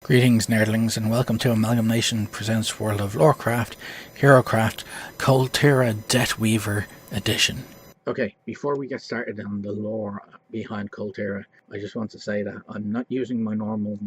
Greetings, nerdlings, and welcome to AmalgamNation presents World of Lorecraft, Herocraft, Koltira Deathweaver edition. Okay, before we get started on the lore behind Koltira, I just want to say that I'm not using my normal,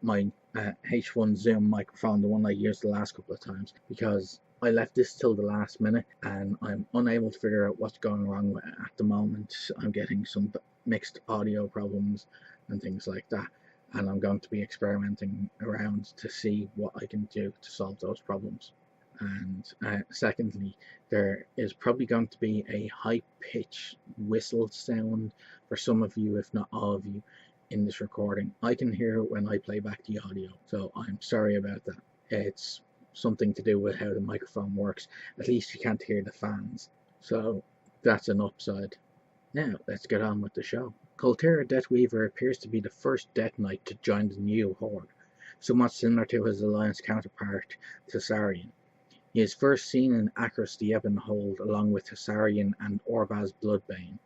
my H1 Zoom microphone, the one I used the last couple of times, because I left this till the last minute and I'm unable to figure out what's going wrong with it at the moment. I'm getting some mixed audio problems and things like that, and I'm going to be experimenting around to see what I can do to solve those problems. And secondly, there is probably going to be a high-pitched whistle sound for some of you, if not all of you, in this recording. I can hear it when I play back the audio, so I'm sorry about that. It's something to do with how the microphone works. At least you can't hear the fans, so that's an upside. Now, let's get on with the show. Koltira Deathweaver appears to be the first Death Knight to join the new Horde, somewhat similar to his Alliance counterpart, Thessarian. He is first seen in Akros the Ebonhold along with Thessarian and Orbaz Bloodbane.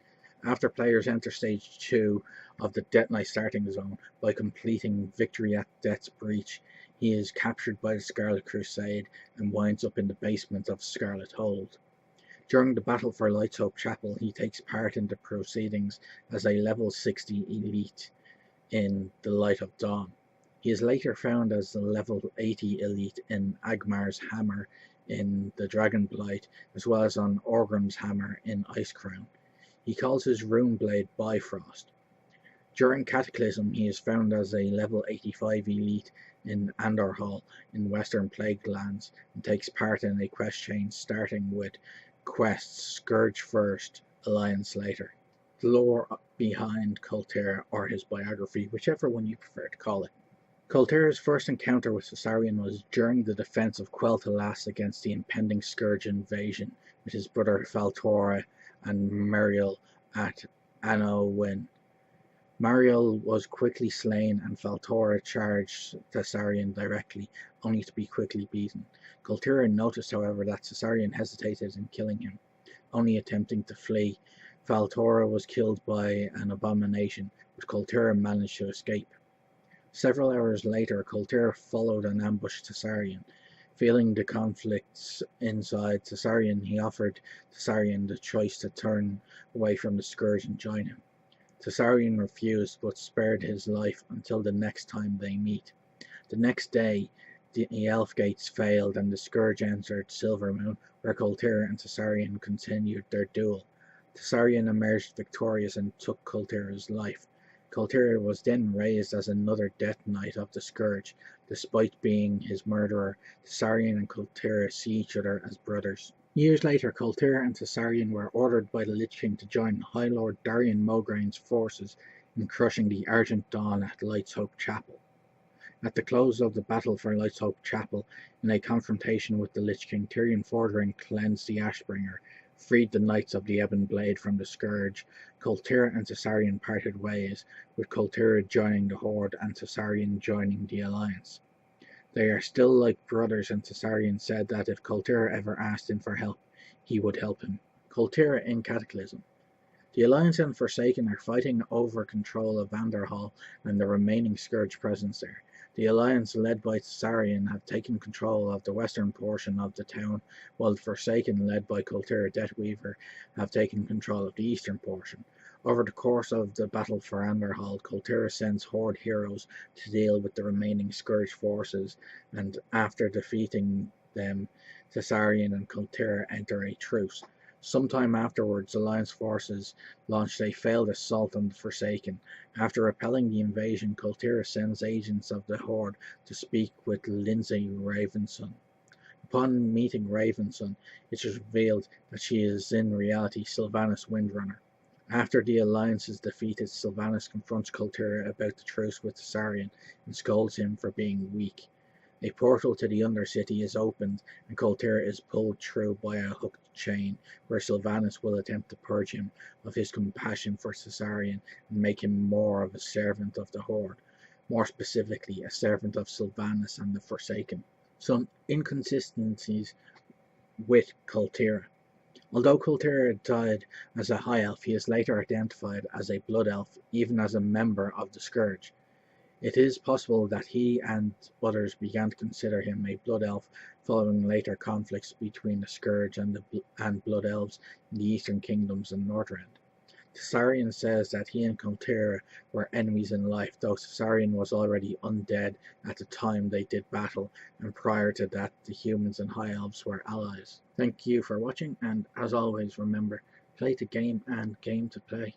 After players enter Stage 2 of the Death Knight starting zone by completing Victory at Death's Breach, he is captured by the Scarlet Crusade and winds up in the basement of Scarlet Hold. During the battle for Light's Hope Chapel, he takes part in the proceedings as a level 60 elite in the Light of Dawn. He is later found as the level 80 elite in Agmar's Hammer in the Dragonblight, as well as on Orgrim's Hammer in Icecrown. He calls his rune blade Bifrost. During Cataclysm, he is found as a level 85 elite in Andor Hall in Western Plague Lands and takes part in a quest chain starting with quests Scourge first, Alliance later. The lore behind Koltira, or his biography, whichever one you prefer to call it. Koltira's first encounter with Thessarian was during the defense of Quel'Thalas against the impending Scourge invasion with his brother Faltora and Muriel at Annowyn. Muriel was quickly slain and Faltora charged Thessarian directly, only to be quickly beaten. Koltira noticed, however, that Thessarian hesitated in killing him, only attempting to flee. Faltora was killed by an abomination, but Koltira managed to escape. Several hours later, Koltira followed and ambushed Thessarian. Feeling the conflicts inside Thessarian, he offered Thessarian the choice to turn away from the Scourge and join him. Thessarian refused, but spared his life until the next time they meet. The next day, the Elf Gates failed and the Scourge entered Silvermoon, where Koltira and Thessarian continued their duel. Thessarian emerged victorious and took Koltira's life. Koltira was then raised as another Death Knight of the Scourge. Despite being his murderer, Thessarian and Koltira see each other as brothers. Years later, Koltira and Thessarian were ordered by the Lich King to join High Lord Darian Mograin's forces in crushing the Argent Dawn at Light's Hope Chapel. At the close of the battle for Light's Hope Chapel, in a confrontation with the Lich King, Tyrion Fordring cleansed the Ashbringer, freed the Knights of the Ebon Blade from the Scourge. Koltira and Thessarian parted ways, with Koltira joining the Horde and Thessarian joining the Alliance. They are still like brothers, and Thessarian said that if Koltira ever asked him for help, he would help him. Koltira in Cataclysm. The Alliance and Forsaken are fighting over control of Vanderhall and the remaining Scourge presence there. The Alliance, led by Thessarian, have taken control of the western portion of the town, while the Forsaken, led by Koltira Deathweaver, have taken control of the eastern portion. Over the course of the battle for Vanderhall, Koltira sends Horde heroes to deal with the remaining Scourge forces, and after defeating them, Thessarian and Koltira enter a truce. Sometime afterwards, Alliance forces launched a failed assault on the Forsaken. After repelling the invasion, Koltira sends agents of the Horde to speak with Lindsay Ravenson. Upon meeting Ravenson, it is revealed that she is in reality Sylvanas Windrunner. After the Alliance is defeated, Sylvanas confronts Koltira about the truce with Thessarian and scolds him for being weak. A portal to the Undercity is opened, and Koltira is pulled through by a hooked chain, where Sylvanas will attempt to purge him of his compassion for Thessarian and make him more of a servant of the Horde, more specifically a servant of Sylvanas and the Forsaken. Some inconsistencies with Koltira. Although Koltira died as a High Elf, he is later identified as a Blood Elf, even as a member of the Scourge. It is possible that he and others began to consider him a blood elf following later conflicts between the Scourge and blood elves in the Eastern Kingdoms and Northrend. Cesarion says that he and Koltira were enemies in life, though Cesarion was already undead at the time they did battle, and prior to that the humans and High Elves were allies. Thank you for watching, and as always remember, play to game and game to play.